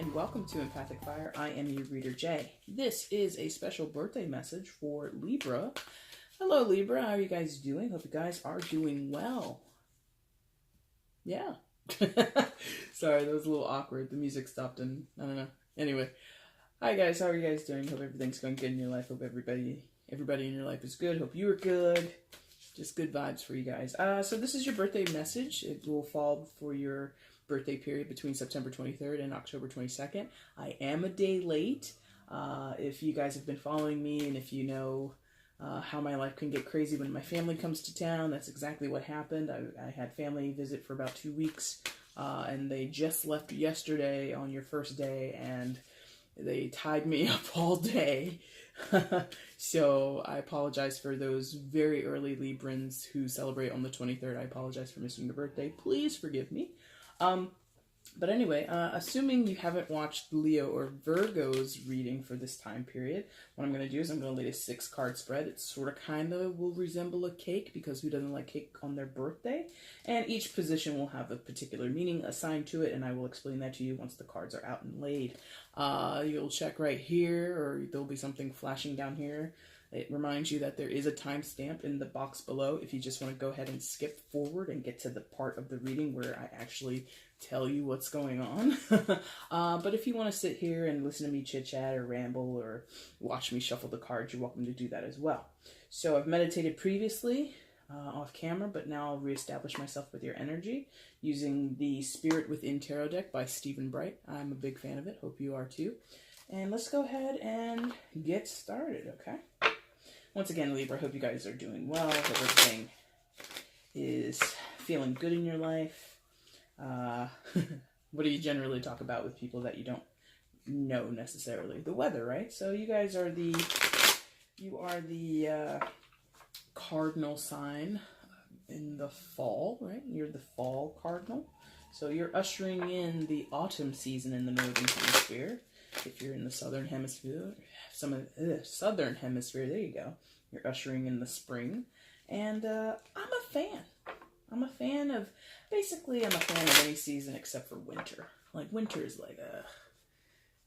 and welcome to EmpathicFire. I am your reader, Jay. This is a special birthday message for Libra. Hello, Libra. How are you guys doing? Hope you guys are doing well. Yeah. Sorry, that was a little awkward. The music stopped and I don't know. Anyway. Hi, guys. How are you guys doing? Hope everything's going good in your life. Hope everybody in your life is good. Hope you are good. Just good vibes for you guys. So this is your birthday message. It will fall for your birthday period between September 23rd and October 22nd. I am a day late. If you guys have been following me and if you know how my life can get crazy when my family comes to town, that's exactly what happened. I had family visit for about 2 weeks, and they just left yesterday on your first day, and they tied me up all day. So I apologize for those very early Librans who celebrate on the 23rd. I apologize for missing your birthday. Please forgive me. But anyway, assuming you haven't watched Leo or Virgo's reading for this time period, what I'm going to do is I'm going to lay a 6-card spread. It sort of kind of will resemble a cake, because who doesn't like cake on their birthday? And each position will have a particular meaning assigned to it, and I will explain that to you once the cards are out and laid. You'll check right here, or there'll be something flashing down here. It reminds you that there is a timestamp in the box below if you just want to go ahead and skip forward and get to the part of the reading where I actually tell you what's going on. But if you want to sit here and listen to me chit-chat or ramble or watch me shuffle the cards, you're welcome to do that as well. So I've meditated previously off camera, but now I'll reestablish myself with your energy using the Spirit Within Tarot deck by Stephen Bright. I'm a big fan of it. Hope you are too. And let's go ahead and get started, okay? Once again, Libra, I hope you guys are doing well. Hope everything is feeling good in your life. What do you generally talk about with people that you don't know necessarily? The weather, right? So you guys are the cardinal sign in the fall, right? You're the fall cardinal. So you're ushering in the autumn season in the northern hemisphere. If you're in the southern hemisphere, southern hemisphere, there you go. You're ushering in the spring. And I'm a fan. I'm a fan of any season except for winter. Like, winter is like,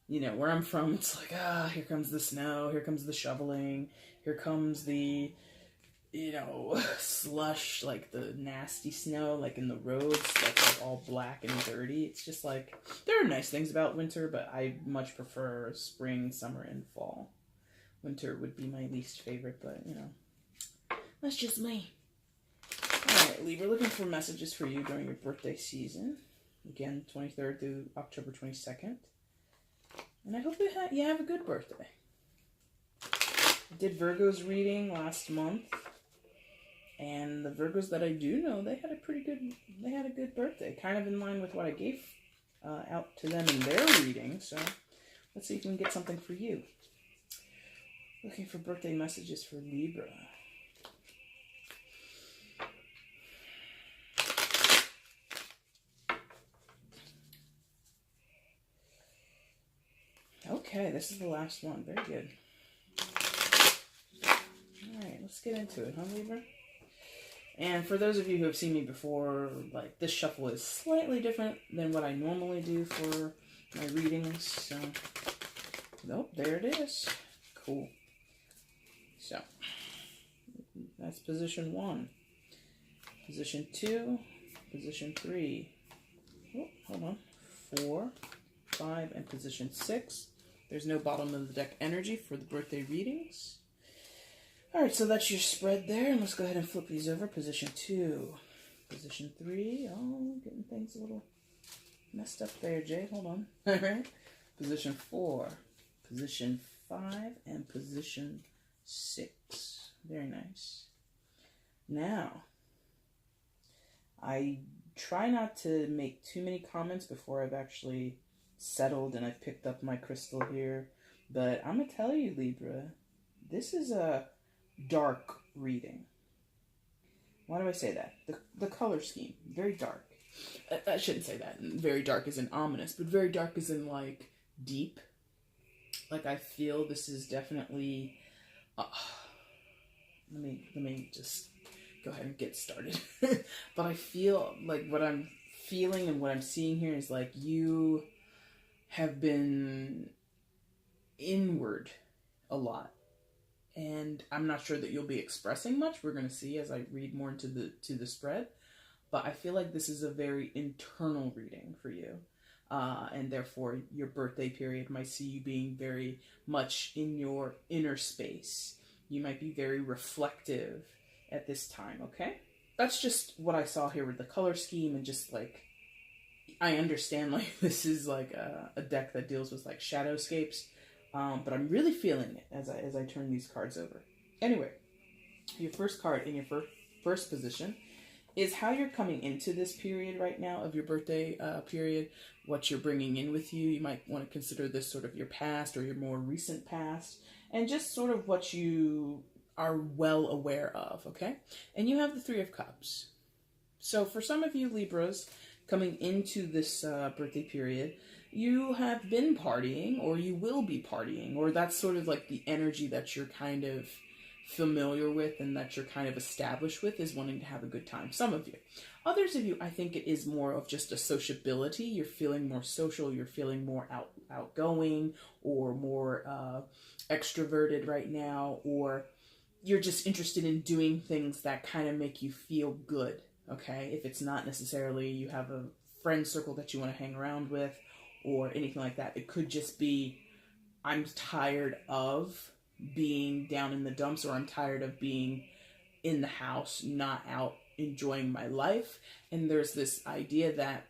where I'm from, it's like, here comes the snow, here comes the shoveling, here comes the, slush, like the nasty snow, like in the roads, that's like all black and dirty. It's just like, there are nice things about winter, but I much prefer spring, summer, and fall. Winter would be my least favorite, but, that's just me. Alright, Libra, looking for messages for you during your birthday season. Again, 23rd through October 22nd. And I hope you have a good birthday. I did Virgo's reading last month. And the Virgos that I do know, they had a good birthday. Kind of in line with what I gave out to them in their reading. So let's see if we can get something for you. Looking for birthday messages for Libra. Okay, this is the last one. Very good. Alright, let's get into it, huh, Libra? And for those of you who have seen me before, like, this shuffle is slightly different than what I normally do for my readings. So, nope, there it is. Cool. So, that's position 1. Position 2. Position 3. Oh, hold on. 4, 5, and position 6. There's no bottom of the deck energy for the birthday readings. Alright, so that's your spread there. And let's go ahead and flip these over. Position 2. Position 3. Oh, getting things a little messed up there, Jay. Hold on. Alright. Position 4. Position 5. And position 6. Very nice. Now, I try not to make too many comments before I've actually settled and I've picked up my crystal here. But I'm going to tell you, Libra, this is a dark reading. Why do I say that? The color scheme, very dark. I shouldn't say that. Very dark is in ominous, but very dark is in, like, deep. Like, I feel this is definitely... let me just go ahead and get started. But I feel like what I'm feeling and what I'm seeing here is like you have been inward a lot. And I'm not sure that you'll be expressing much. We're going to see as I read more into the spread. But I feel like this is a very internal reading for you. And therefore, your birthday period might see you being very much in your inner space. You might be very reflective at this time, okay? That's just what I saw here with the color scheme, and just like, I understand like this is like a deck that deals with like shadowscapes, but I'm really feeling it as I turn these cards over. Anyway, your first card in your first position is how you're coming into this period right now of your birthday period, what you're bringing in with you. You might want to consider this sort of your past or your more recent past, and just sort of what you are well aware of, okay? And you have the Three of Cups. So for some of you Libras coming into this birthday period, you have been partying, or you will be partying, or that's sort of like the energy that you're kind of familiar with and that you're kind of established with, is wanting to have a good time. Some of you. Others of you, I think it is more of just a sociability. You're feeling more social, you're feeling more outgoing, or more extroverted right now, or you're just interested in doing things that kind of make you feel good, okay? If it's not necessarily you have a friend circle that you want to hang around with or anything like that. It could just be, I'm tired of being down in the dumps, or I'm tired of being in the house, not out enjoying my life. And there's this idea that,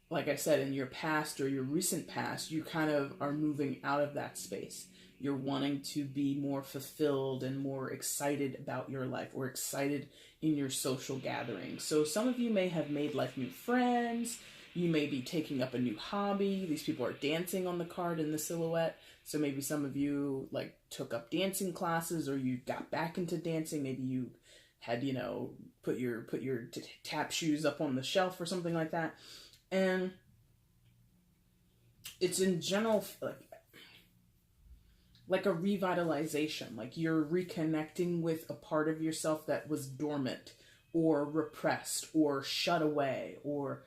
like I said, in your past or your recent past, you kind of are moving out of that space. You're wanting to be more fulfilled and more excited about your life, or excited in your social gatherings. So some of you may have made like new friends. You may be taking up a new hobby. These people are dancing on the card in the silhouette. So maybe some of you like took up dancing classes, or you got back into dancing. Maybe you had, put your tap shoes up on the shelf or something like that. And it's in general like a revitalization, like you're reconnecting with a part of yourself that was dormant or repressed or shut away or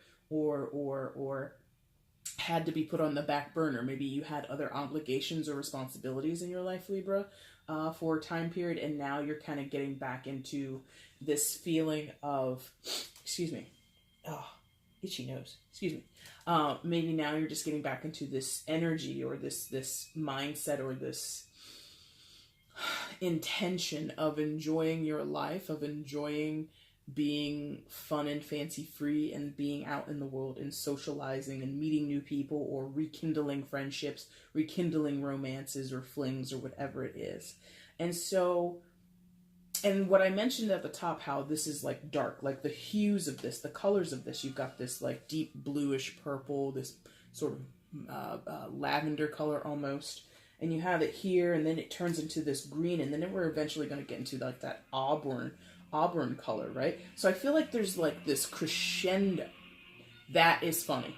had to be put on the back burner. Maybe you had other obligations or responsibilities in your life, Libra, for a time period, and now you're kind of getting back into this feeling of, itchy nose, maybe now you're just getting back into this energy, or this mindset, or this intention of enjoying your life, of enjoying being fun and fancy free, and being out in the world and socializing and meeting new people, or rekindling friendships, rekindling romances or flings or whatever it is. And so, and what I mentioned at the top, how this is like dark, like the hues of this, the colors of this, you've got this like deep bluish purple, this sort of lavender color almost, and you have it here, and then it turns into this green, and then we're eventually going to get into like that auburn color, right? So I feel like there's like this crescendo. That is funny.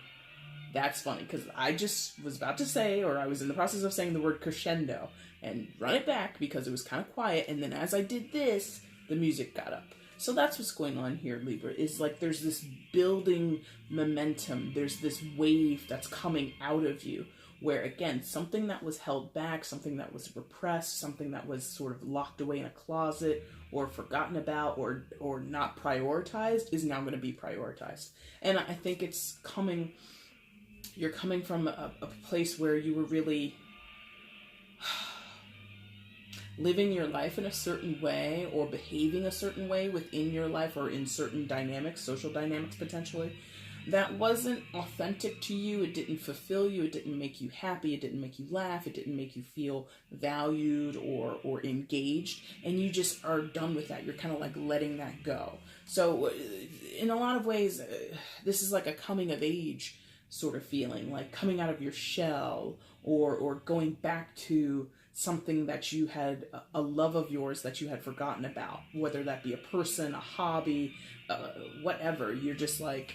That's funny, because I just was about to say, or I was in the process of saying the word crescendo, and run it back because it was kind of quiet, and then as I did this, the music got up. So that's what's going on here, Libra, is like there's this building momentum, there's this wave that's coming out of you, where again, something that was held back, something that was repressed, something that was sort of locked away in a closet, or forgotten about, or not prioritized, is now going to be prioritized. And I think it's coming, you're coming from a place where you were really living your life in a certain way, or behaving a certain way within your life, or in certain dynamics, social dynamics potentially, that wasn't authentic to you. It didn't fulfill you. It didn't make you happy. It didn't make you laugh. It didn't make you feel valued or engaged. And you just are done with that. You're kind of like letting that go. So in a lot of ways, this is like a coming of age sort of feeling, like coming out of your shell, or going back to something that you had, a love of yours that you had forgotten about, whether that be a person, a hobby, whatever. You're just like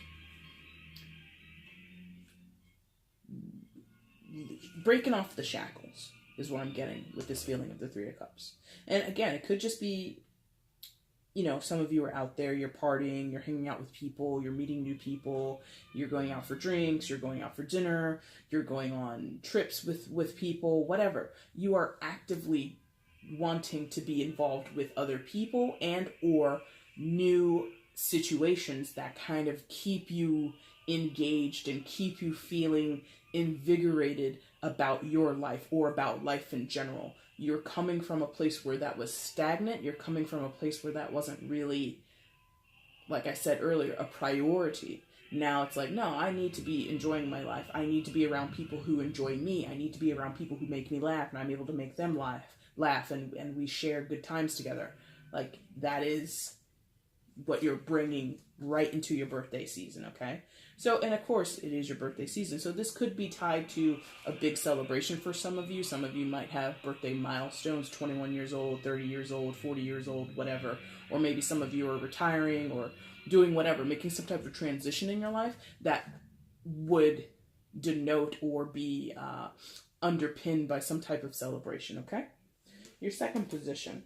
breaking off the shackles is what I'm getting with this feeling of the Three of Cups. And again, it could just be you know, some of you are out there, you're partying, you're hanging out with people, you're meeting new people, you're going out for drinks, you're going out for dinner, you're going on trips with people, whatever. You are actively wanting to be involved with other people and or new situations that kind of keep you engaged and keep you feeling invigorated about your life or about life in general. You're coming from a place where that was stagnant. You're coming from a place where that wasn't really, like I said earlier, a priority. Now it's like, no, I need to be enjoying my life. I need to be around people who enjoy me. I need to be around people who make me laugh, and I'm able to make them laugh, and we share good times together. Like, that is what you're bringing right into your birthday season, okay? So, and of course, it is your birthday season. So this could be tied to a big celebration for some of you. Some of you might have birthday milestones, 21 years old, 30 years old, 40 years old, whatever. Or maybe some of you are retiring or doing whatever, making some type of transition in your life that would denote or be underpinned by some type of celebration, okay? Your second position,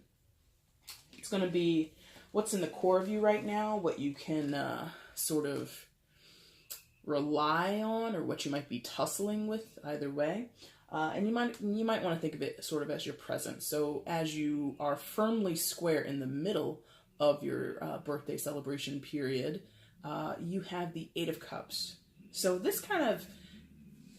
it's going to be what's in the core of you right now, what you can sort of rely on, or what you might be tussling with, either way. And you might want to think of it sort of as your present. So as you are firmly square in the middle of your birthday celebration period, you have the Eight of Cups. So this kind of,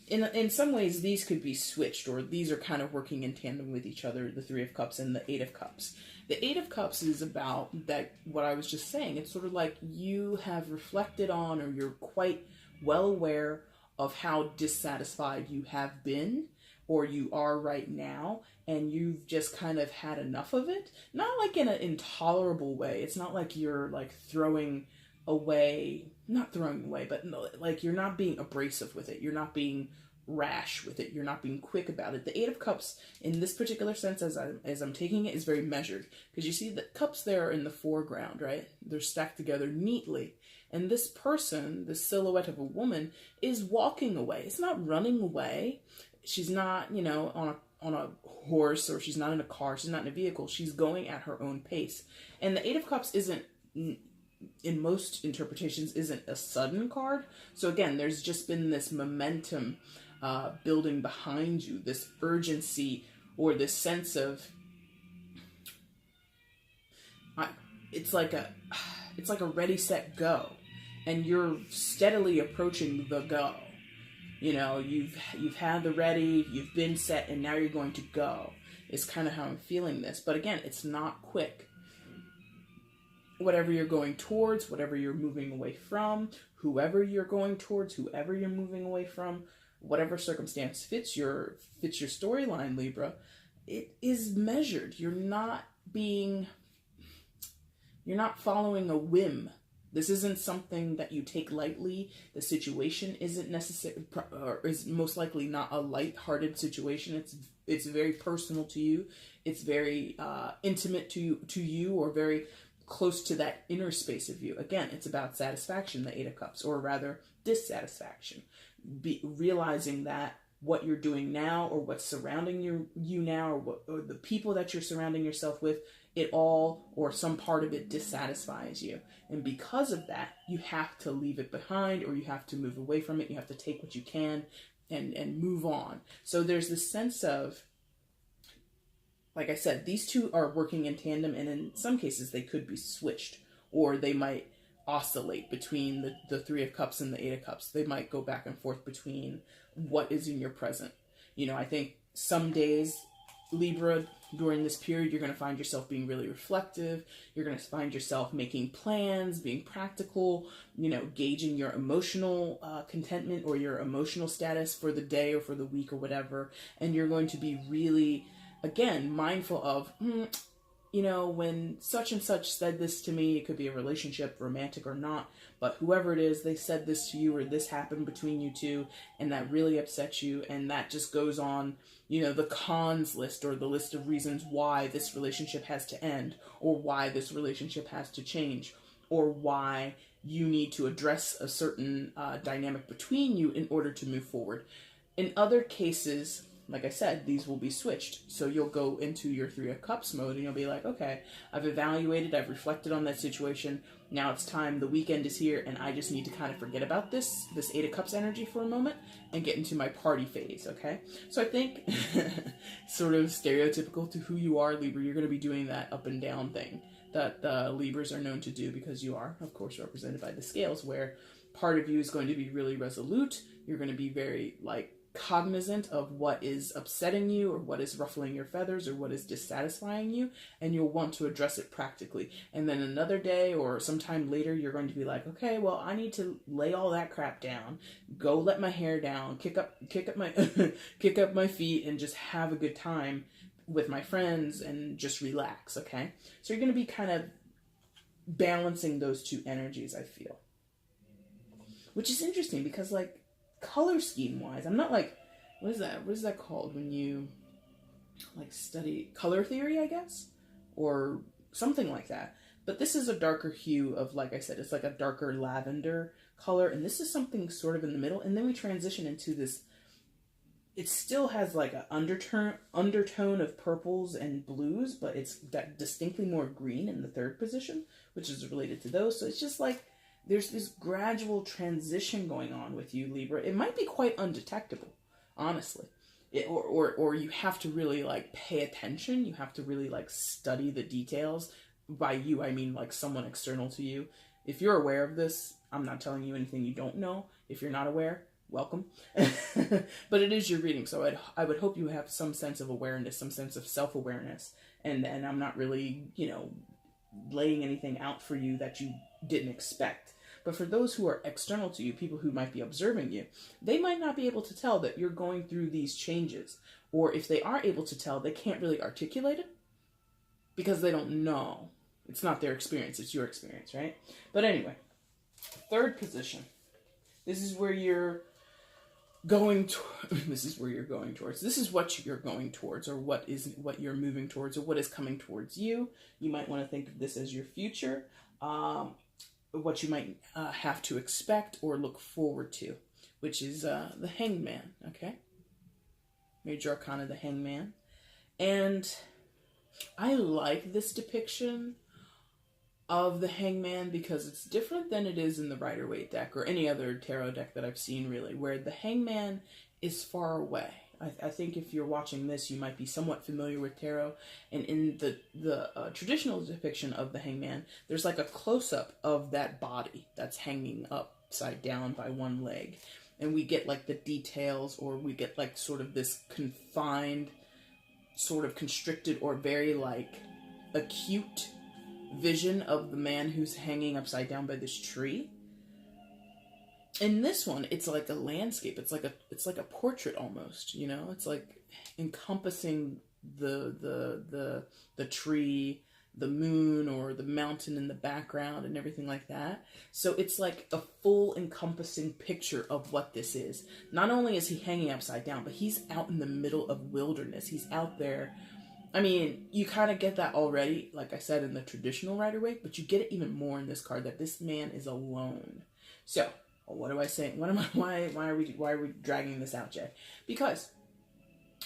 in some ways, these could be switched, or these are kind of working in tandem with each other, the Three of Cups and the Eight of Cups. The Eight of Cups is about that, what I was just saying. It's sort of like you have reflected on, or you're quite well aware of how dissatisfied you have been, or you are right now, and you've just kind of had enough of it. Not like in an intolerable way. It's not like you're like not throwing away, but like you're not being abrasive with it. You're not being rash with it. You're not being quick about it. The Eight of Cups, in this particular sense, as I'm taking it, is very measured. Because you see the cups there in the foreground, right? They're stacked together neatly. And this person, the silhouette of a woman, is walking away. It's not running away. She's not, you know, on a horse, or she's not in a car. She's not in a vehicle. She's going at her own pace. And the Eight of Cups isn't, in most interpretations, isn't a sudden card. So again, there's just been this momentum building behind you, this urgency, or this sense of, it's like a ready, set, go. And you're steadily approaching the go. You know, you've had the ready, you've been set, and now you're going to go. Is kind of how I'm feeling this. But again, it's not quick. Whatever you're going towards, whatever you're moving away from, whoever you're going towards, whoever you're moving away from, whatever circumstance fits your storyline, Libra, it is measured. You're not following a whim. This isn't something that you take lightly. The situation isn't necessary, or is most likely not a light-hearted situation. It's very personal to you. It's very intimate to you, or very close to that inner space of you. Again, it's about satisfaction, the Eight of Cups, or rather dissatisfaction. Realizing that what you're doing now, or what's surrounding you now, or the people that you're surrounding yourself with, it all, or some part of it, dissatisfies you. And because of that, you have to leave it behind, or you have to move away from it. You have to take what you can and move on. So there's this sense of, like I said, these two are working in tandem, and in some cases they could be switched, or they might oscillate between the Three of Cups and the Eight of Cups. They might go back and forth between what is in your present. You know, I think some days, Libra, during this period, you're going to find yourself being really reflective. You're going to find yourself making plans, being practical, you know, gauging your emotional contentment or your emotional status for the day or for the week or whatever. And you're going to be really, again, mindful of, you know, when such and such said this to me, it could be a relationship, romantic or not, but whoever it is, they said this to you, or this happened between you two, and that really upset you, and that just goes on, you know, the cons list, or the list of reasons why this relationship has to end, or why this relationship has to change, or why you need to address a certain dynamic between you in order to move forward. In other cases, like I said, these will be switched. So you'll go into your Three of Cups mode and you'll be like, okay, I've evaluated, I've reflected on that situation. Now it's time, the weekend is here, and I just need to kind of forget about this Eight of Cups energy for a moment and get into my party phase, okay? So I think, sort of stereotypical to who you are, Libra, you're going to be doing that up and down thing that Libras are known to do, because you are, of course, represented by the scales, where part of you is going to be really resolute. You're going to be very, like, cognizant of what is upsetting you, or what is ruffling your feathers, or what is dissatisfying you, and you'll want to address it practically. And then another day or sometime later, you're going to be like, okay, well, I need to lay all that crap down, go let my hair down, kick up my kick up my feet, and just have a good time with my friends and just relax. Okay, so you're going to be kind of balancing those two energies, I feel, which is interesting because, like, color scheme wise, I'm not like, what is that called when you like study color theory, I guess, or something like that. But this is a darker hue of, like I said, it's like a darker lavender color, and this is something sort of in the middle, and then we transition into this. It still has like an undertone of purples and blues, but it's that distinctly more green in the third position, which is related to those. So it's just like there's this gradual transition going on with you, Libra. It might be quite undetectable, honestly. Or you have to really, like, pay attention. You have to really, like, study the details. By you, I mean, like, someone external to you. If you're aware of this, I'm not telling you anything you don't know. If you're not aware, welcome. But it is your reading, so I would hope you have some sense of awareness, some sense of self-awareness. And I'm not really, laying anything out for you that you didn't expect. But for those who are external to you, people who might be observing you, they might not be able to tell that you're going through these changes. Or if they are able to tell, they can't really articulate it because they don't know. It's not their experience, it's your experience, right? But anyway, third position. This is where you're going this is where you're going towards. This is what you're going towards, or what you're moving towards, or what is coming towards you. You might want to think of this as your future. What you might have to expect or look forward to, which is the Hangman, okay? Major Arcana, the Hangman. And I like this depiction of the Hangman because it's different than it is in the Rider-Waite deck or any other tarot deck that I've seen, really, where the Hangman is far away. I think if you're watching this, you might be somewhat familiar with tarot. And in the traditional depiction of the Hangman, there's like a close-up of that body that's hanging upside down by one leg. And we get like the details, or we get like sort of this confined, sort of constricted, or very like acute vision of the man who's hanging upside down by this tree. In this one, it's like a landscape. It's like a portrait almost, It's like encompassing the tree, the moon, or the mountain in the background and everything like that. So it's like a full encompassing picture of what this is. Not only is he hanging upside down, but he's out in the middle of wilderness. He's out there. I mean, you kind of get that already, like I said, in the traditional Rider-Waite, but you get it even more in this card, that this man is alone. So, what do I say? Why are we dragging this out, Jay? Because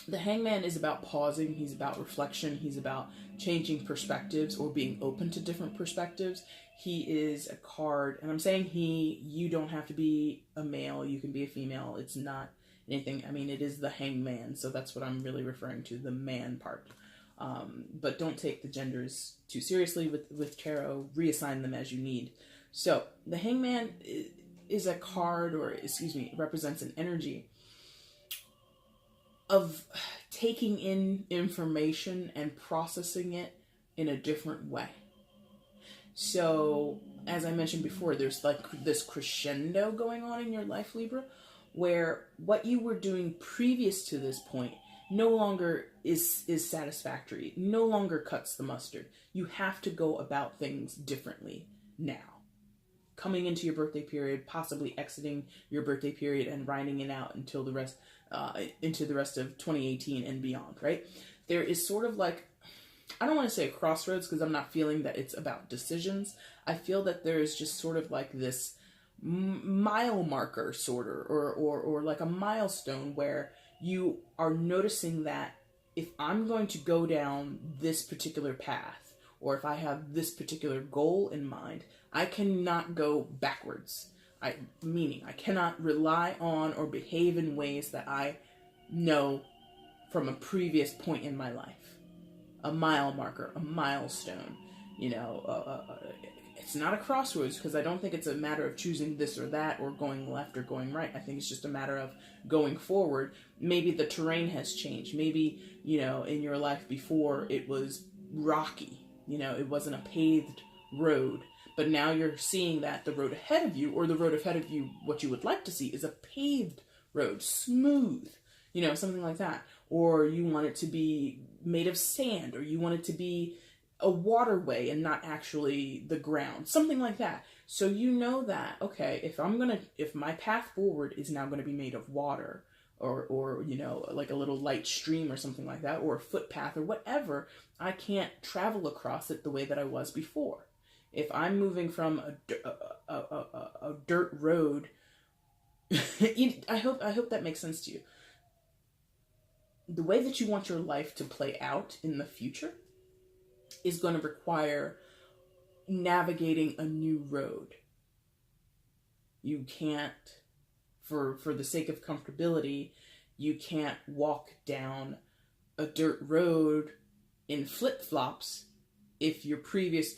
the Hangman is about pausing. He's about reflection. He's about changing perspectives or being open to different perspectives. He is a card, and I'm saying you don't have to be a male. You can be a female. It's not anything. I mean, it is the Hangman, so that's what I'm really referring to, the man part. But don't take the genders too seriously with tarot. Reassign them as you need. So the Hangman is a card, or represents an energy of taking in information and processing it in a different way. So, as I mentioned before, there's like this crescendo going on in your life, Libra, where what you were doing previous to this point no longer is satisfactory, no longer cuts the mustard. You have to go about things differently now. Coming into your birthday period, possibly exiting your birthday period and riding it out until into the rest of 2018 and beyond, right? There is sort of like, I don't want to say a crossroads because I'm not feeling that it's about decisions. I feel that there is just sort of like this mile marker or like a milestone where you are noticing that if I'm going to go down this particular path, or if I have this particular goal in mind, I cannot go backwards. Meaning, I cannot rely on or behave in ways that I know from a previous point in my life. A mile marker, a milestone, it's not a crossroads, because I don't think it's a matter of choosing this or that or going left or going right. I think it's just a matter of going forward. Maybe the terrain has changed. Maybe, in your life before it was rocky, it wasn't a paved road, but now you're seeing that the road ahead of you, or the road ahead of you, what you would like to see is a paved road, smooth, something like that. Or you want it to be made of sand, or you want it to be a waterway and not actually the ground, something like that. So you know that, okay, if my path forward is now going to be made of water, or like a little light stream or something like that, or a footpath or whatever, I can't travel across it the way that I was before. If I'm moving from a dirt road, I hope that makes sense to you. The way that you want your life to play out in the future is going to require navigating a new road. You can't, for the sake of comfortability, you can't walk down a dirt road in flip-flops if your previous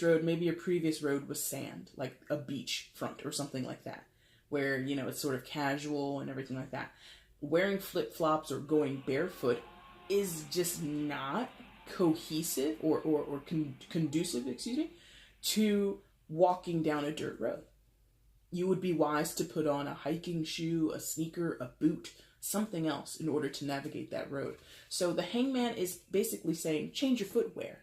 road, maybe your previous road was sand, like a beach front or something like that, where, it's sort of casual and everything like that. Wearing flip-flops or going barefoot is just not cohesive or conducive, to walking down a dirt road. You would be wise to put on a hiking shoe, a sneaker, a boot, something else in order to navigate that road. So the Hangman is basically saying, change your footwear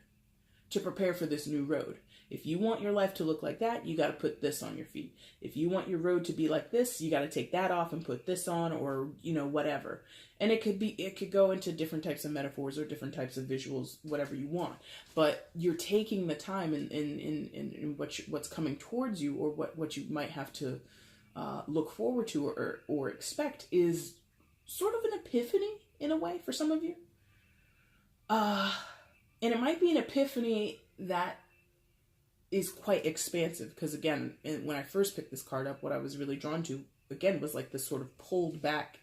to prepare for this new road. If you want your life to look like that, you got to put this on your feet. If you want your road to be like this, you got to take that off and put this on, or, whatever. And it could go into different types of metaphors or different types of visuals, whatever you want. But you're taking the time in what's coming towards you, or what you might have to look forward to or expect is sort of an epiphany in a way for some of you. And it might be an epiphany that is quite expansive, because again, when I first picked this card up, what I was really drawn to, again, was like this sort of pulled back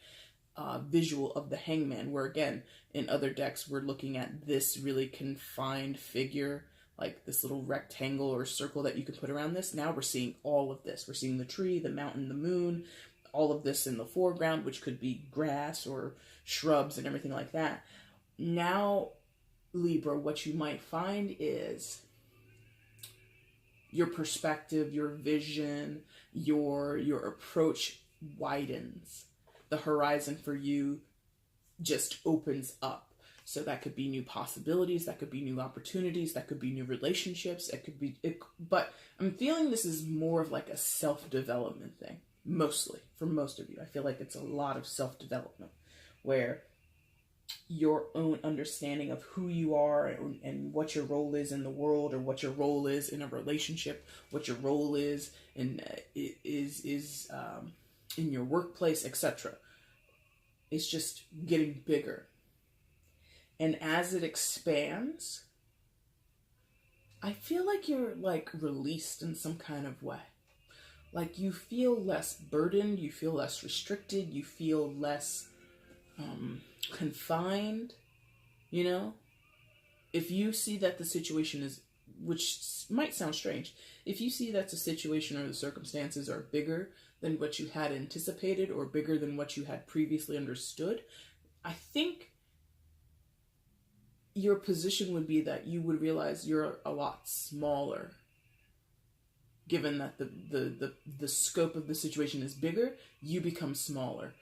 visual of the Hangman, where again, in other decks, we're looking at this really confined figure, like this little rectangle or circle that you can put around this. Now we're seeing all of this. We're seeing the tree, the mountain, the moon, all of this in the foreground, which could be grass or shrubs and everything like that. Now, Libra, what you might find is your perspective, your vision, your approach widens. The horizon for you just opens up. So that could be new possibilities, that could be new opportunities, that could be new relationships, but I'm feeling this is more of like a self-development thing, mostly, for most of you. I feel like it's a lot of self-development, where your own understanding of who you are and what your role is in the world, or what your role is in a relationship, what your role is in in your workplace, etc. It's just getting bigger. And as it expands, I feel like you're like released in some kind of way. Like you feel less burdened, you feel less restricted, you feel less confined, If you see that the situation is, which might sound strange, if you see that the situation or the circumstances are bigger than what you had anticipated, or bigger than what you had previously understood, I think your position would be that you would realize you're a lot smaller. Given that the scope of the situation is bigger, you become smaller.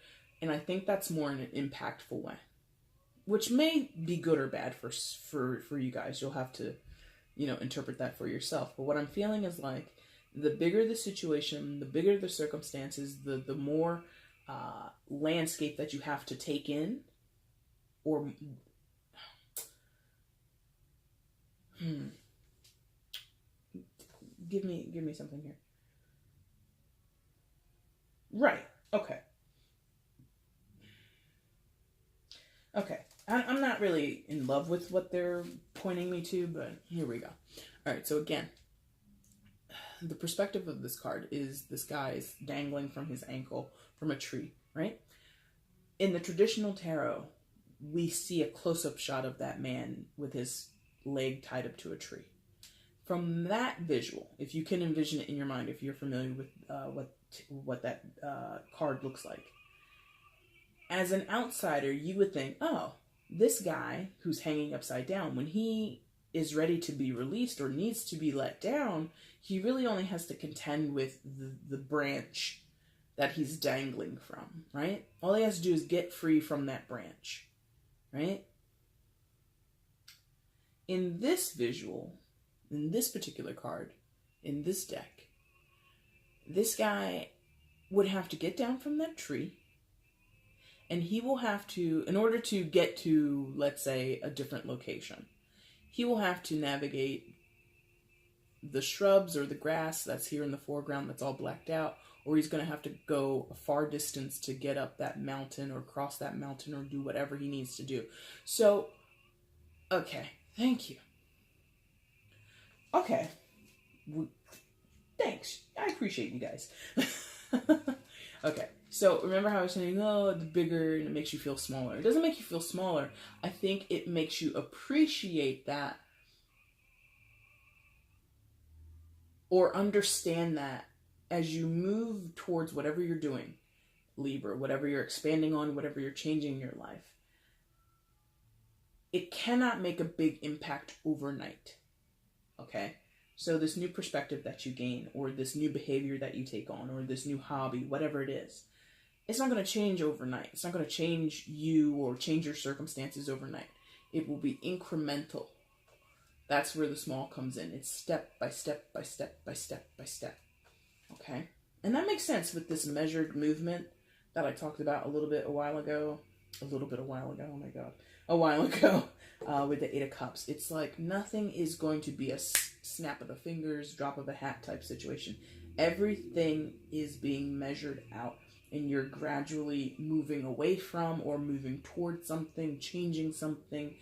And I think that's more in an impactful way, which may be good or bad for you guys. You'll have to, interpret that for yourself. But what I'm feeling is like, the bigger the situation, the bigger the circumstances, the more landscape that you have to take in, or give me something here. Right. Okay. Okay. I'm not really in love with what they're pointing me to, but here we go. All right, so again, the perspective of this card is this guy is dangling from his ankle from a tree, right? In the traditional tarot, we see a close-up shot of that man with his leg tied up to a tree. From that visual, if you can envision it in your mind, if you're familiar with what that card looks like, as an outsider, you would think, oh, this guy who's hanging upside down, when he is ready to be released or needs to be let down, he really only has to contend with the branch that he's dangling from, right? All he has to do is get free from that branch, right? In this visual, in this particular card, in this deck, this guy would have to get down from that tree, and he will have to, in order to get to, let's say, a different location, he will have to navigate the shrubs or the grass that's here in the foreground that's all blacked out, or he's going to have to go a far distance to get up that mountain or cross that mountain or do whatever he needs to do. So, okay, thank you. Okay, thanks. I appreciate you guys. Okay, so remember how I was saying, oh, the bigger, and it makes you feel smaller. It doesn't make you feel smaller. I think it makes you appreciate that or understand that as you move towards whatever you're doing, Libra, whatever you're expanding on, whatever you're changing in your life. It cannot make a big impact overnight. Okay? So this new perspective that you gain, or this new behavior that you take on, or this new hobby, whatever it is, it's not going to change overnight. It's not going to change you or change your circumstances overnight. It will be incremental. That's where the small comes in. It's step by step by step by step by step. Okay? And that makes sense with this measured movement that I talked about a while ago, oh my God, a while ago, with the Eight of Cups. It's like nothing is going to be a snap of the fingers, drop of a hat type situation. Everything is being measured out, and you're gradually moving away from or moving towards something, changing something,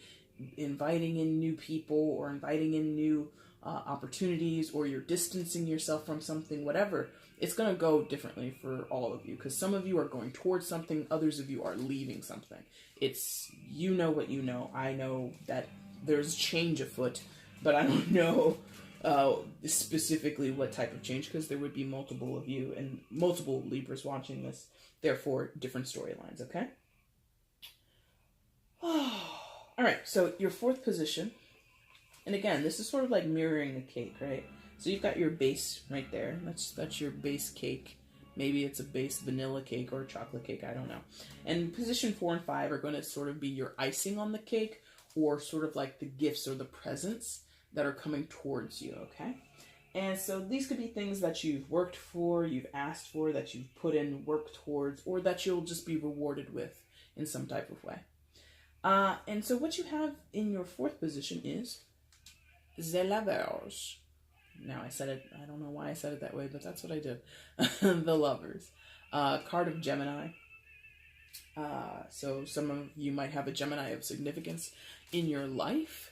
inviting in new people or inviting in new opportunities, or you're distancing yourself from something, whatever. It's going to go differently for all of you, because some of you are going towards something, others of you are leaving something. It's, you know what you know. I know that there's change afoot, but I don't know specifically what type of change, because there would be multiple of you and multiple Libras watching this, therefore different storylines, okay? All right, so your fourth position, and again, this is sort of like mirroring a cake, right? So you've got your base right there. That's your base cake. Maybe it's a base vanilla cake or a chocolate cake, I don't know. And position 4 and 5 are going to sort of be your icing on the cake, or sort of like the gifts or the presents that are coming towards you, okay? And so these could be things that you've worked for, you've asked for, that you've put in work towards, or that you'll just be rewarded with in some type of way. And so what you have in your fourth position is the Lovers. Now I said it, I don't know why I said it that way, but that's what I did. The Lovers. Card of Gemini. So some of you might have a Gemini of significance in your life.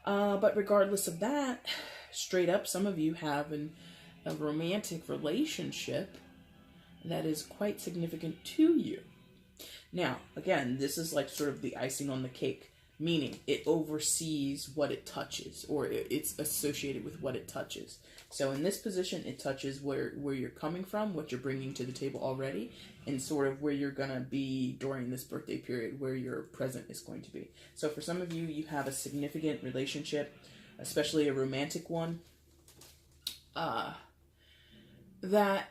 But regardless of that, straight up, some of you have a romantic relationship that is quite significant to you. Now, again, this is like sort of the icing on the cake, meaning it oversees what it touches, or it's associated with what it touches. So in this position, it touches where you're coming from, what you're bringing to the table already, and sort of where you're going to be during this birthday period, where your present is going to be. So for some of you, you have a significant relationship, especially a romantic one, that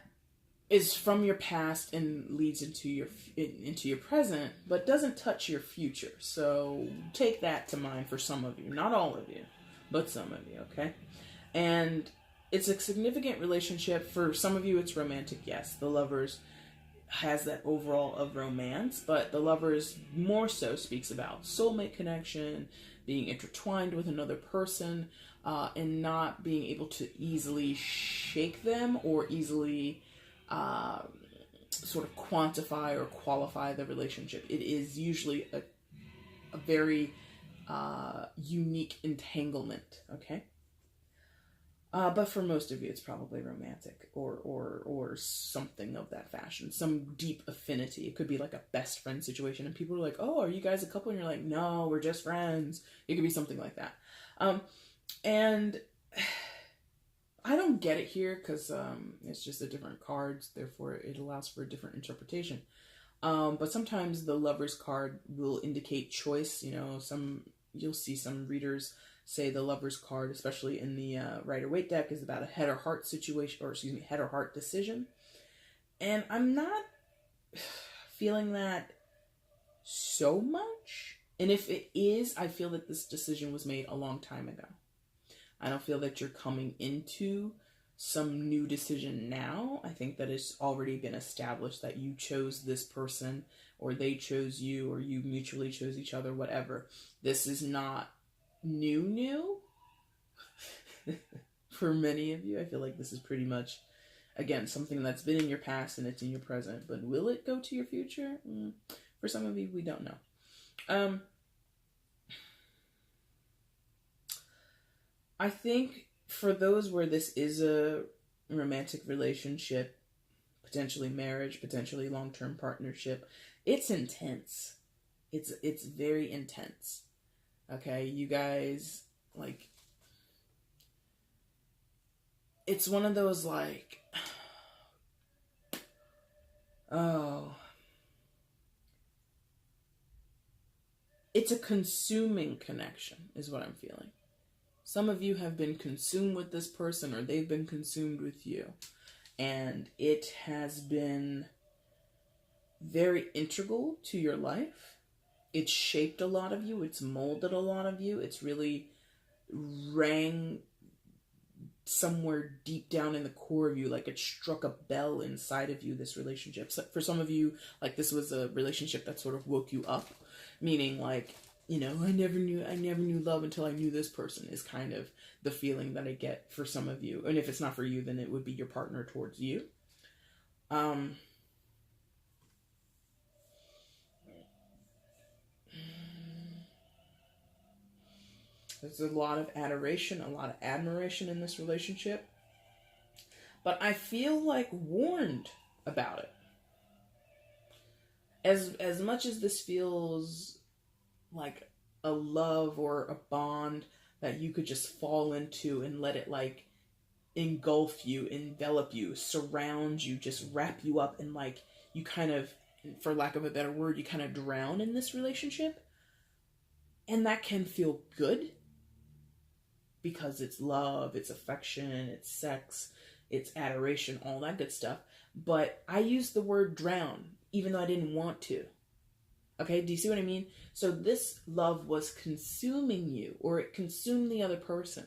is from your past and leads into your present, but doesn't touch your future. So take that to mind for some of you. Not all of you, but some of you, okay? And it's a significant relationship. For some of you, it's romantic, yes. The Lovers has that overall of romance, but the Lovers more so speaks about soulmate connection, being intertwined with another person, and not being able to easily shake them or easily sort of quantify or qualify the relationship. It is usually a very unique entanglement, okay? But for most of you, it's probably romantic or something of that fashion, some deep affinity. It could be like a best friend situation, and people are like, "Oh, are you guys a couple?" And you're like, "No, we're just friends." It could be something like that. And I don't get it here because it's just a different cards, therefore it allows for a different interpretation. But sometimes the Lover's card will indicate choice. You know, you'll see some readers say the Lover's card, especially in the Rider-Waite deck, is about a head or heart situation, or excuse me, head or heart decision. And I'm not feeling that so much. And if it is, I feel that this decision was made a long time ago. I don't feel that you're coming into some new decision now. I think that it's already been established that you chose this person, or they chose you, or you mutually chose each other, whatever. This is not new. For many of you, I feel like this is pretty much, again, something that's been in your past and it's in your present. But will it go to your future? For some of you, we don't know. I think for those where this is a romantic relationship, potentially marriage, potentially long-term partnership, it's intense. It's very intense. Okay, you guys, like, it's one of those, like, oh, it's a consuming connection is what I'm feeling. Some of you have been consumed with this person, or they've been consumed with you. And it has been very integral to your life. It's shaped a lot of you. It's molded a lot of you. It's really rang somewhere deep down in the core of you, like it struck a bell inside of you, this relationship. So for some of you, like, this was a relationship that sort of woke you up, meaning, like, you know, I never knew love until I knew this person, is kind of the feeling that I get for some of you. And if it's not for you, then it would be your partner towards you. There's a lot of adoration, a lot of admiration in this relationship. But I feel like warned about it. As much as this feels like a love or a bond that you could just fall into and let it, like, engulf you, envelop you, surround you, just wrap you up, and, like, you kind of, for lack of a better word, you kind of drown in this relationship. And that can feel good because it's love, it's affection, it's sex, it's adoration, all that good stuff. But I used the word drown even though I didn't want to. Okay, do you see what I mean? So this love was consuming you, or it consumed the other person.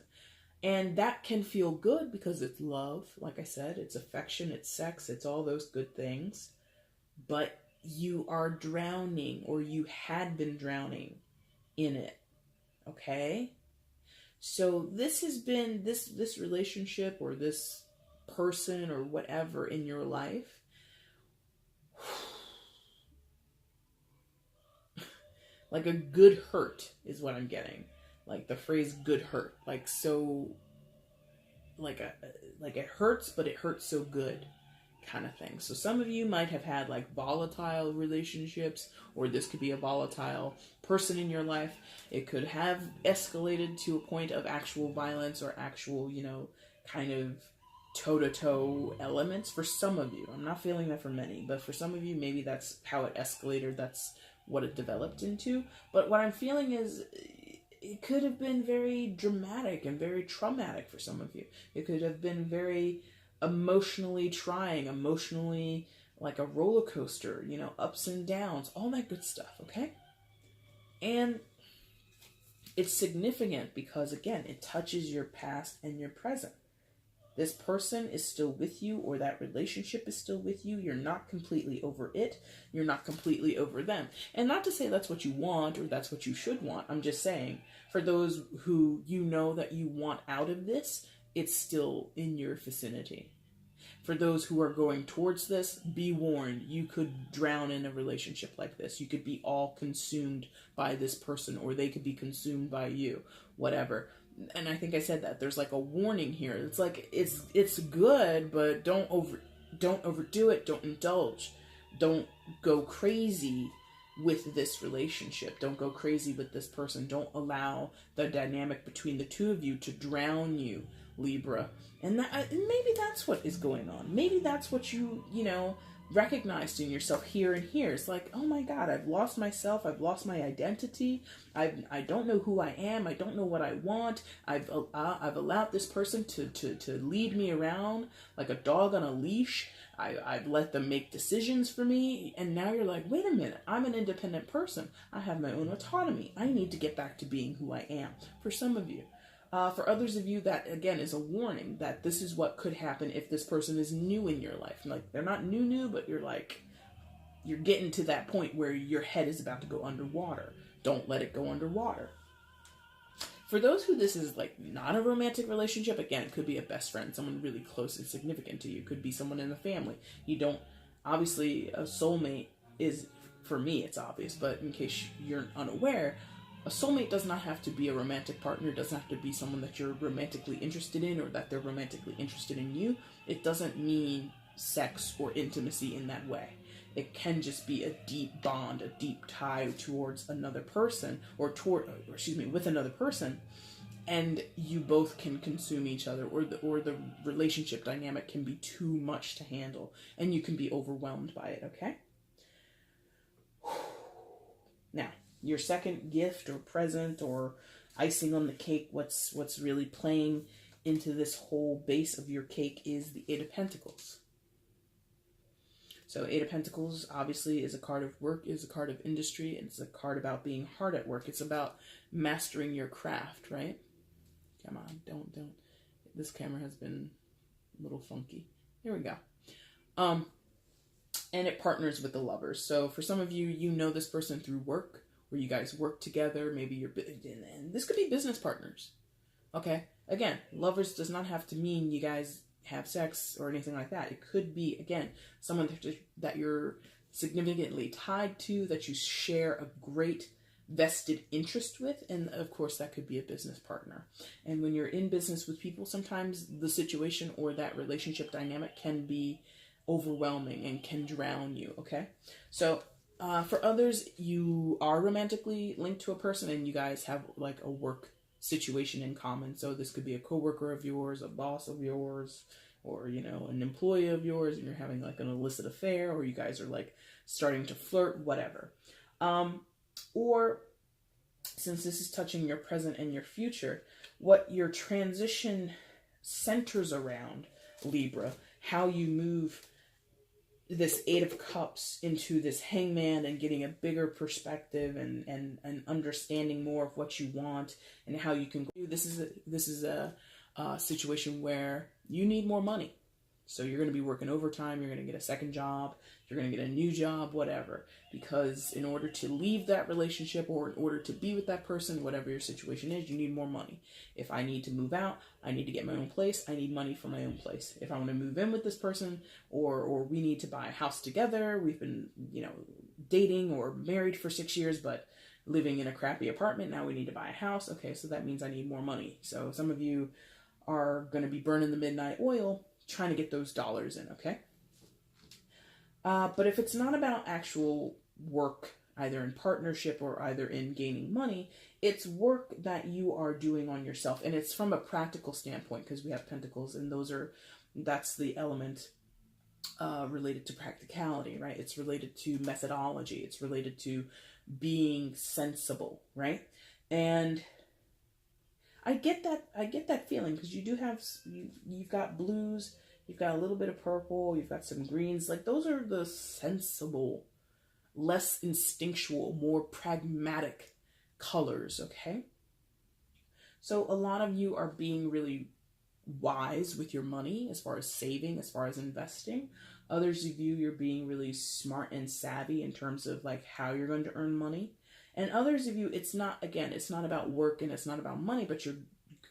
And that can feel good because it's love, like I said, it's affection, it's sex, it's all those good things. But you are drowning, or you had been drowning in it. Okay? So this has been, this relationship, or this person, or whatever in your life, like a good hurt is what I'm getting. Like the phrase good hurt. Like, so, like it hurts, but it hurts so good kind of thing. So some of you might have had, like, volatile relationships, or this could be a volatile person in your life. It could have escalated to a point of actual violence, or actual, you know, kind of toe-to-toe elements for some of you. I'm not feeling that for many, but for some of you, maybe that's how it escalated. That's what it developed into. But what I'm feeling is it could have been very dramatic and very traumatic for some of you. It could have been very emotionally trying, emotionally like a roller coaster, you know, ups and downs, all that good stuff, okay? And it's significant because, again, it touches your past and your present. This person is still with you, or that relationship is still with you. You're not completely over it. You're not completely over them. And not to say that's what you want, or that's what you should want. I'm just saying, for those who you know that you want out of this, it's still in your vicinity. For those who are going towards this, be warned, you could drown in a relationship like this. You could be all consumed by this person, or they could be consumed by you, whatever. And I think I said that there's like a warning here. It's like, it's good, but don't overdo it. Don't indulge. Don't go crazy with this relationship. Don't go crazy with this person. Don't allow the dynamic between the two of you to drown you, Libra. And maybe that's what is going on. Maybe that's what you recognized in yourself here and here. It's like, oh my God, I've lost myself. I've lost my identity. I don't know who I am. I don't know what I want. I've allowed this person to lead me around like a dog on a leash. I've let them make decisions for me. And now you're like, wait a minute, I'm an independent person. I have my own autonomy. I need to get back to being who I am. For some of you. For others of you, that, again, is a warning that this is what could happen if this person is new in your life. Like, they're not new, but you're getting to that point where your head is about to go underwater. Don't let it go underwater. For those who this is, like, not a romantic relationship, again, it could be a best friend, someone really close and significant to you. It could be someone in the family. Obviously, a soulmate is, for me, it's obvious, but in case you're unaware, a soulmate does not have to be a romantic partner. It doesn't have to be someone that you're romantically interested in or that they're romantically interested in you. It doesn't mean sex or intimacy in that way. It can just be a deep bond, a deep tie towards another person with another person, and you both can consume each other, or the relationship dynamic can be too much to handle and you can be overwhelmed by it, okay? Now, your second gift or present or icing on the cake, what's really playing into this whole base of your cake is the Eight of Pentacles. So Eight of Pentacles obviously is a card of work, is a card of industry, and it's a card about being hard at work. It's about mastering your craft, right? Come on, don't. This camera has been a little funky. Here we go. And it partners with the Lovers. So for some of you, you know this person through work, where you guys work together. Maybe and this could be business partners. Okay? Again, Lovers does not have to mean you guys have sex or anything like that. It could be, again, someone that you're significantly tied to, that you share a great vested interest with, and of course that could be a business partner. And when you're in business with people, sometimes the situation or that relationship dynamic can be overwhelming and can drown you, okay? So for others, you are romantically linked to a person and you guys have like a work situation in common. So this could be a coworker of yours, a boss of yours, or an employee of yours, and you're having like an illicit affair, or you guys are like starting to flirt, whatever. Or since this is touching your present and your future, what your transition centers around, Libra, how you move this Eight of Cups into this Hangman and getting a bigger perspective and understanding more of what you want and how you can go. This is a situation where you need more money. So you're going to be working overtime, you're going to get a second job, you're going to get a new job, whatever. Because in order to leave that relationship or in order to be with that person, whatever your situation is, you need more money. If I need to move out, I need to get my own place, I need money for my own place. If I want to move in with this person, or we need to buy a house together, we've been, dating or married for 6 years, but living in a crappy apartment, now we need to buy a house. Okay, so that means I need more money. So some of you are going to be burning the midnight oil trying to get those dollars in, okay? But if it's not about actual work, either in partnership or either in gaining money, it's work that you are doing on yourself. And it's from a practical standpoint, because we have pentacles, and that's the element related to practicality, right? It's related to methodology. It's related to being sensible, right? And I get that feeling, because you do have, you've got blues, you've got a little bit of purple, you've got some greens. Like, those are the sensible, less instinctual, more pragmatic colors, okay? So a lot of you are being really wise with your money as far as saving, as far as investing. Others of you, you're being really smart and savvy in terms of like how you're going to earn money. And others of you, it's not about work and it's not about money, but you're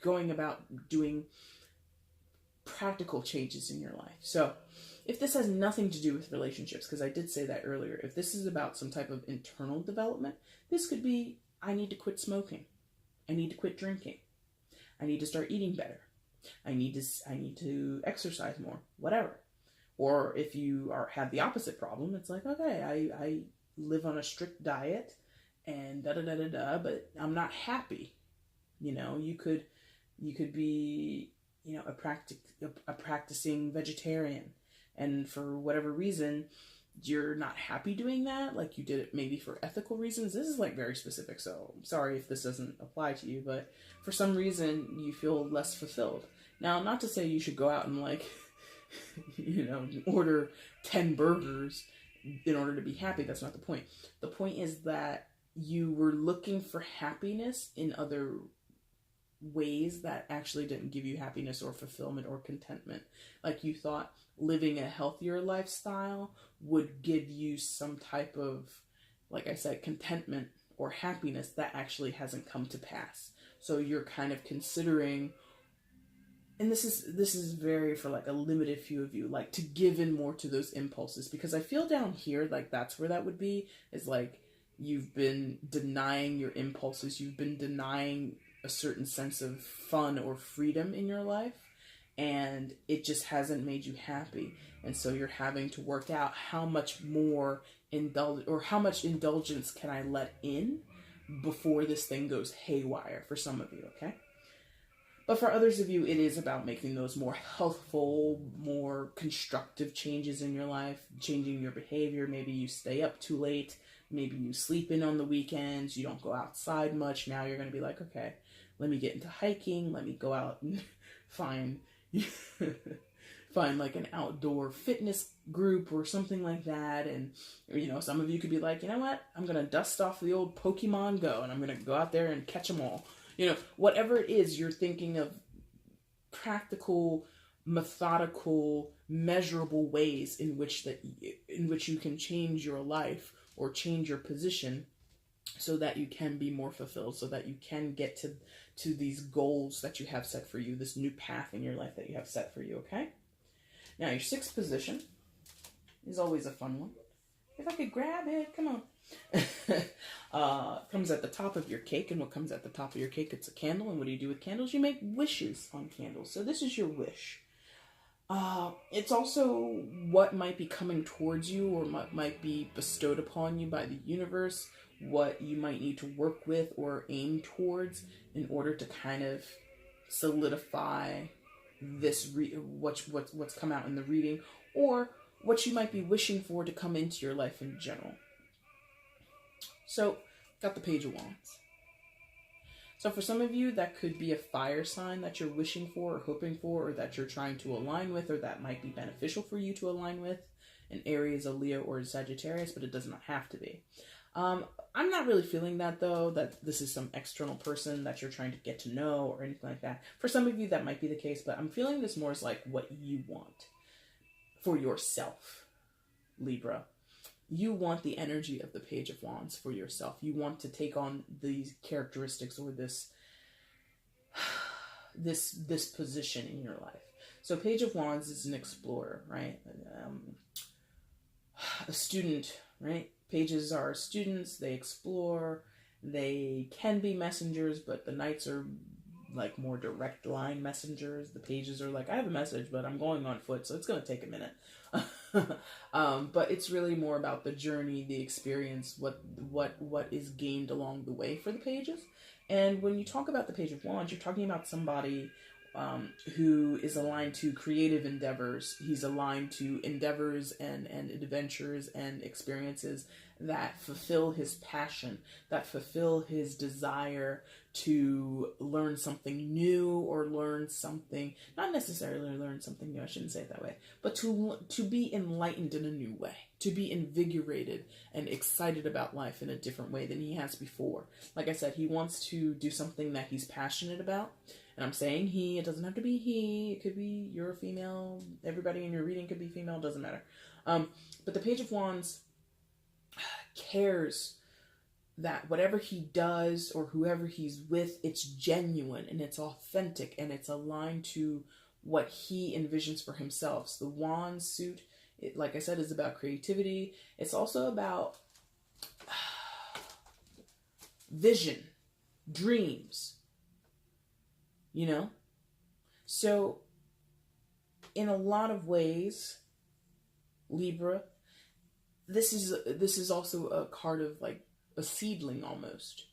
going about doing practical changes in your life. So if this has nothing to do with relationships, because I did say that earlier, if this is about some type of internal development, this could be, I need to quit smoking. I need to quit drinking. I need to start eating better. I need to exercise more, whatever. Or if you have the opposite problem, it's like, okay, I live on a strict diet and but I'm not happy. You know, you could be, you know, a practicing vegetarian, and for whatever reason you're not happy doing that, like you did it maybe for ethical reasons. This is like very specific, so I'm sorry if this doesn't apply to you, but for some reason you feel less fulfilled. Now, not to say you should go out and like you know, order 10 burgers in order to be happy. That's not the point. The point is that you were looking for happiness in other ways that actually didn't give you happiness or fulfillment or contentment. Like you thought living a healthier lifestyle would give you some type of, like I said, contentment or happiness that actually hasn't come to pass. So you're kind of considering, and this is very for like a limited few of you, like to give in more to those impulses, because I feel down here like that's where that would be, is like you've been denying your impulses, you've been denying a certain sense of fun or freedom in your life, and it just hasn't made you happy. And so you're having to work out how much more how much indulgence can I let in before this thing goes haywire, for some of you, okay? But for others of you, it is about making those more healthful, more constructive changes in your life, changing your behavior. Maybe you stay up too late. Maybe you sleep in on the weekends. You don't go outside much. Now you're going to be like, okay, let me get into hiking. Let me go out and find like an outdoor fitness group or something like that. And, you know, some of you could be like, you know what? I'm going to dust off the old Pokemon Go and I'm going to go out there and catch them all. You know, whatever it is, you're thinking of practical, methodical, measurable ways in which you can change your life or change your position so that you can be more fulfilled, so that you can get to these goals that you have set for you, this new path in your life that you have set for you, okay? Now, your sixth position is always a fun one. If I could grab it, come on. Comes at the top of your cake, and what comes at the top of your cake, it's a candle. And what do you do with candles? You make wishes on candles. So this is your wish. It's also what might be coming towards you or might be bestowed upon you by the universe, what you might need to work with or aim towards in order to kind of solidify this what's come out in the reading, or what you might be wishing for to come into your life in general. So, got the Page of Wands. So for some of you, that could be a fire sign that you're wishing for or hoping for, or that you're trying to align with, or that might be beneficial for you to align with. An Aries, a Leo, or a Sagittarius, but it does not have to be. I'm not really feeling that, though, that this is some external person that you're trying to get to know or anything like that. For some of you, that might be the case, but I'm feeling this more as like what you want for yourself, Libra. You want the energy of the Page of Wands for yourself. You want to take on these characteristics or this position in your life. So Page of Wands is an explorer, right? A student, right? Pages are students. They explore. They can be messengers, but the knights are like more direct line messengers. The pages are like, I have a message, but I'm going on foot, so it's going to take a minute. But it's really more about the journey, the experience, what is gained along the way for the pages. And when you talk about the Page of Wands, you're talking about somebody who is aligned to creative endeavors. He's aligned to endeavors and adventures and experiences that fulfill his passion, that fulfill his desire to learn something new, or learn something, not necessarily learn something new, I shouldn't say it that way, but to be enlightened in a new way, to be invigorated and excited about life in a different way than he has before. Like I said, he wants to do something that he's passionate about. And I'm saying he, it doesn't have to be he, it could be you're a female, everybody in your reading could be female, doesn't matter. But the Page of Wands cares that whatever he does or whoever he's with, it's genuine and it's authentic and it's aligned to what he envisions for himself. So the wand suit, it, like I said, is about creativity. It's also about vision, dreams, you know? So in a lot of ways, Libra, this is also a card of like a seedling almost.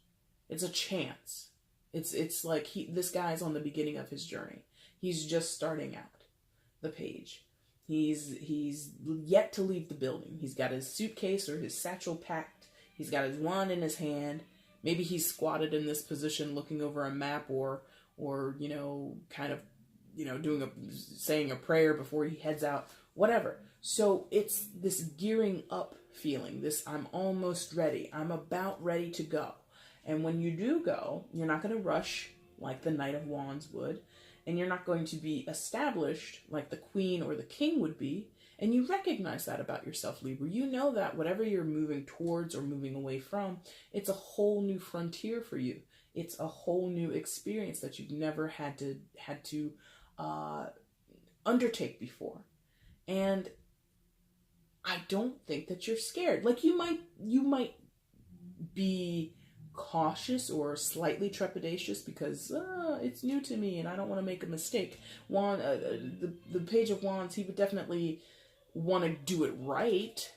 It's a chance. It's like this guy's on the beginning of his journey. He's just starting out the page. He's yet to leave the building. He's got his suitcase or his satchel packed. He's got his wand in his hand. Maybe he's squatted in this position looking over a map or you know, kind of, you know, saying a prayer before he heads out, whatever. So it's this gearing up feeling, this I'm almost ready. I'm about ready to go. And when you do go, you're not going to rush like the Knight of Wands would, and you're not going to be established like the Queen or the King would be. And you recognize that about yourself, Libra. You know that whatever you're moving towards or moving away from, it's a whole new frontier for you. It's a whole new experience that you've never had to undertake before. And I don't think that you're scared. Like you might be cautious or slightly trepidatious because it's new to me and I don't want to make a mistake. The Page of Wands, he would definitely want to do it right,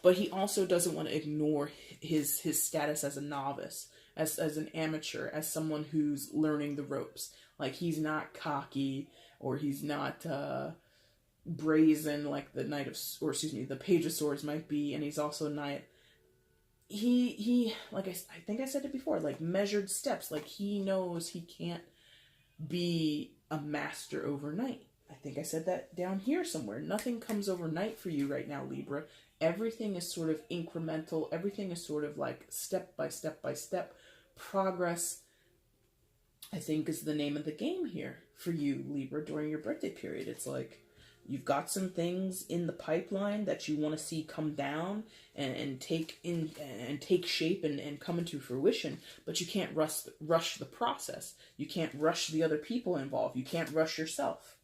but he also doesn't want to ignore his status as a novice, as an amateur, as someone who's learning the ropes. Like he's not cocky or he's not brazen like the Page of Swords might be, and he's also not. He like I think I said it before, like measured steps. Like he knows he can't be a master overnight. I think I said that down here somewhere. Nothing comes overnight for you right now, Libra. Everything is sort of incremental. Everything is sort of like step by step by step. Progress, I think, is the name of the game here for you, Libra, during your birthday period. It's like you've got some things in the pipeline that you want to see come down and take shape and come into fruition, but you can't rush the process. You can't rush the other people involved. You can't rush yourself.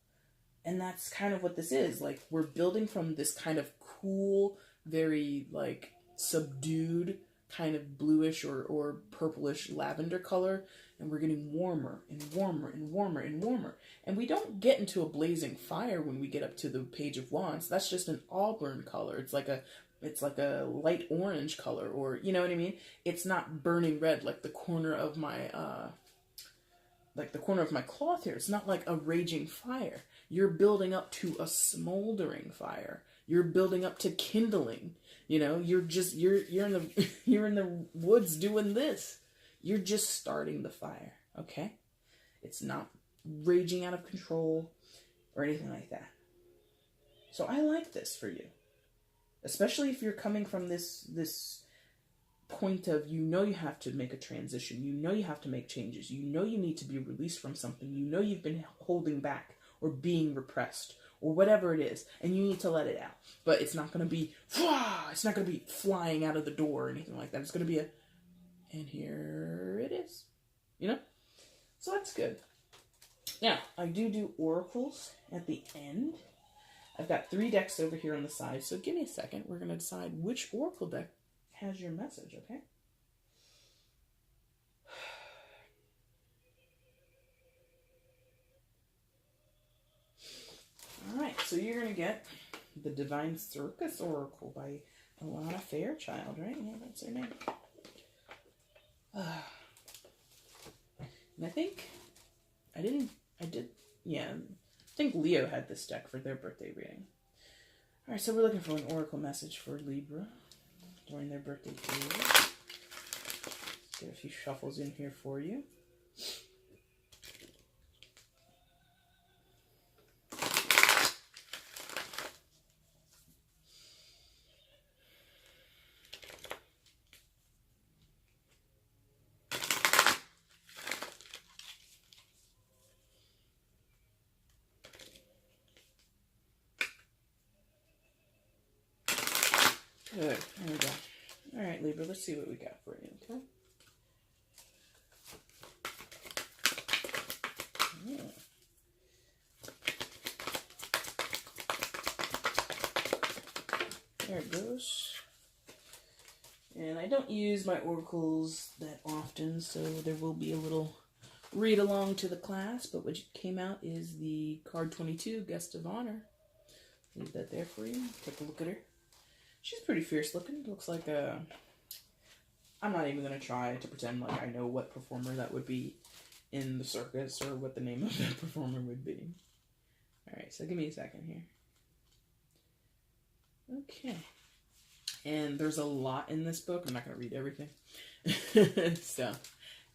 And that's kind of what this is. Like, we're building from this kind of cool, very, like, subdued, kind of bluish or purplish lavender color, and we're getting warmer and warmer and warmer and warmer. And we don't get into a blazing fire when we get up to the Page of Wands. That's just an auburn color. It's like a light orange color, or, you know what I mean? It's not burning red like the corner of my cloth here. It's not like a raging fire. You're building up to a smoldering fire. You're building up to kindling. You know, you're in the woods doing this. You're just starting the fire, okay? It's not raging out of control or anything like that. So I like this for you. Especially if you're coming from this point of, you know, you have to make a transition. You know you have to make changes. You know you need to be released from something. You know you've been holding back or being repressed or whatever it is, and you need to let it out. But it's not going to be, it's not going to be flying out of the door or anything like that. It's going to be and here it is, you know? So that's good. Now, I do oracles at the end. I've got 3 decks over here on the side, so give me a second. We're going to decide which oracle deck has your message, okay? Alright, so you're going to get the Divine Circus Oracle by Alana Fairchild, right? Yeah, that's her name. And I think Leo had this deck for their birthday reading. Alright, so we're looking for an oracle message for Libra during their birthday period. Let's get a few shuffles in here for you. Good. There we go. All right, Libra, let's see what we got for you, okay? Yeah. There it goes. And I don't use my oracles that often, so there will be a little read along to the class, but what came out is the card 22, Guest of Honor. Leave that there for you. Take a look at her. She's pretty fierce looking. Looks like a... I'm not even going to try to pretend like I know what performer that would be in the circus or what the name of that performer would be. Alright, so give me a second here. Okay. And there's a lot in this book. I'm not going to read everything. So,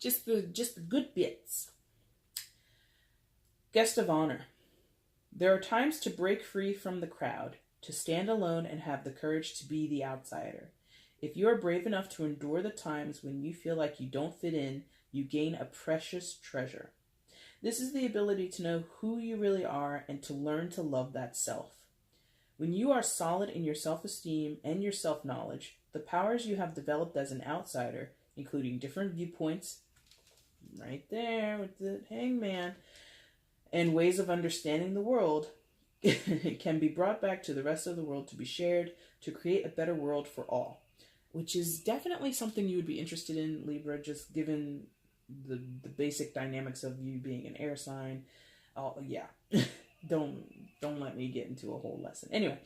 just the good bits. Guest of Honor. There are times to break free from the crowd, to stand alone and have the courage to be the outsider. If you are brave enough to endure the times when you feel like you don't fit in, you gain a precious treasure. This is the ability to know who you really are and to learn to love that self. When you are solid in your self-esteem and your self-knowledge, the powers you have developed as an outsider, including different viewpoints, right there with the Hangman, and ways of understanding the world, can be brought back to the rest of the world to be shared, to create a better world for all. Which is definitely something you would be interested in, Libra, just given the basic dynamics of you being an air sign. Oh, yeah. Don't let me get into a whole lesson. Anyway,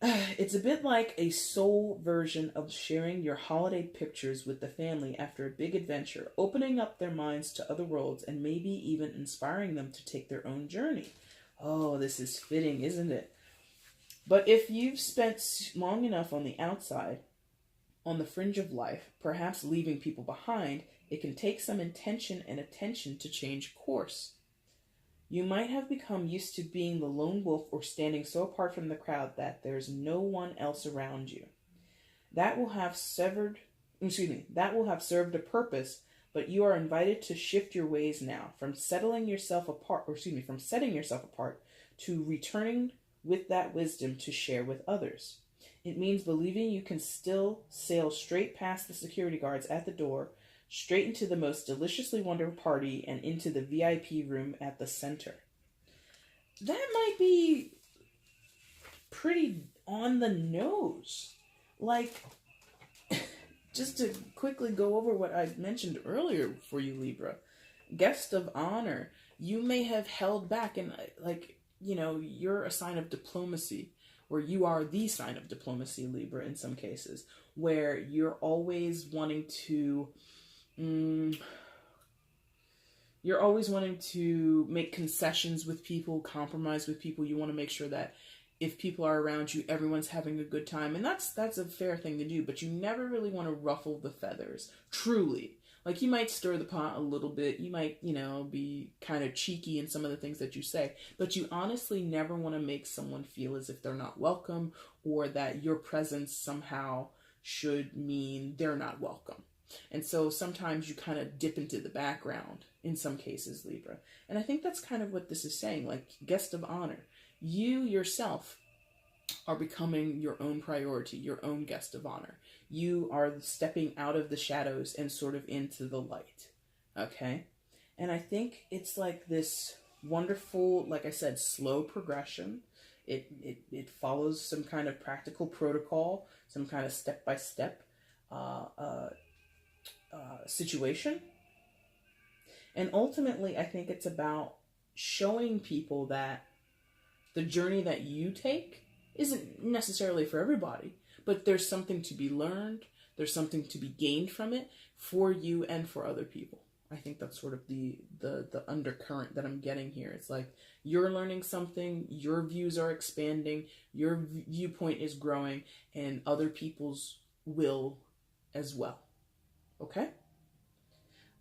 it's a bit like a soul version of sharing your holiday pictures with the family after a big adventure, opening up their minds to other worlds and maybe even inspiring them to take their own journey. Oh, this is fitting, isn't it? But if you've spent long enough on the outside, on the fringe of life, perhaps leaving people behind, it can take some intention and attention to change course. You might have become used to being the lone wolf or standing so apart from the crowd that there's no one else around you. That will have served a purpose, but you are invited to shift your ways now, from setting yourself apart to returning with that wisdom to share with others. It means believing you can still sail straight past the security guards at the door, straight into the most deliciously wonderful party, and into the VIP room at the center. That might be pretty on the nose. Like, just to quickly go over what I mentioned earlier for you, Libra. Guest of Honor. You may have held back and, you're a sign of diplomacy, or you are the sign of diplomacy, Libra, in some cases, where you're always wanting to make concessions with people, compromise with people. You want to make sure that if people are around you, everyone's having a good time. And that's a fair thing to do, but you never really want to ruffle the feathers, truly. Like, you might stir the pot a little bit. You might, be kind of cheeky in some of the things that you say, but you honestly never want to make someone feel as if they're not welcome, or that your presence somehow should mean they're not welcome. And so sometimes you kind of dip into the background in some cases, Libra. And I think that's kind of what this is saying, like guest of honor. You yourself are becoming your own priority, your own guest of honor. You are stepping out of the shadows and sort of into the light. Okay? And I think it's like this wonderful, like I said, slow progression. It follows some kind of practical protocol, some kind of step-by-step situation. And ultimately, I think it's about showing people that the journey that you take isn't necessarily for everybody, but there's something to be learned, there's something to be gained from it for you and for other people. I think that's sort of the undercurrent that I'm getting here. It's like you're learning something, your views are expanding, your viewpoint is growing, and other people's will as well. Okay?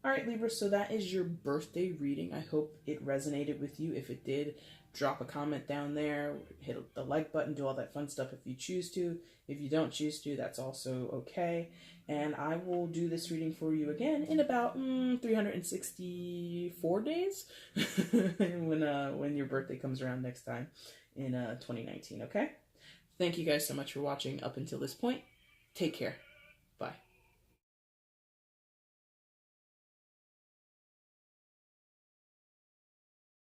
All right, Libra, so that is your birthday reading. I hope it resonated with you. If it did, drop a comment down there, hit the like button, do all that fun stuff if you choose to. If you don't choose to, that's also okay. And I will do this reading for you again in about 364 days when your birthday comes around next time in 2019, okay? Thank you guys so much for watching up until this point. Take care. Bye.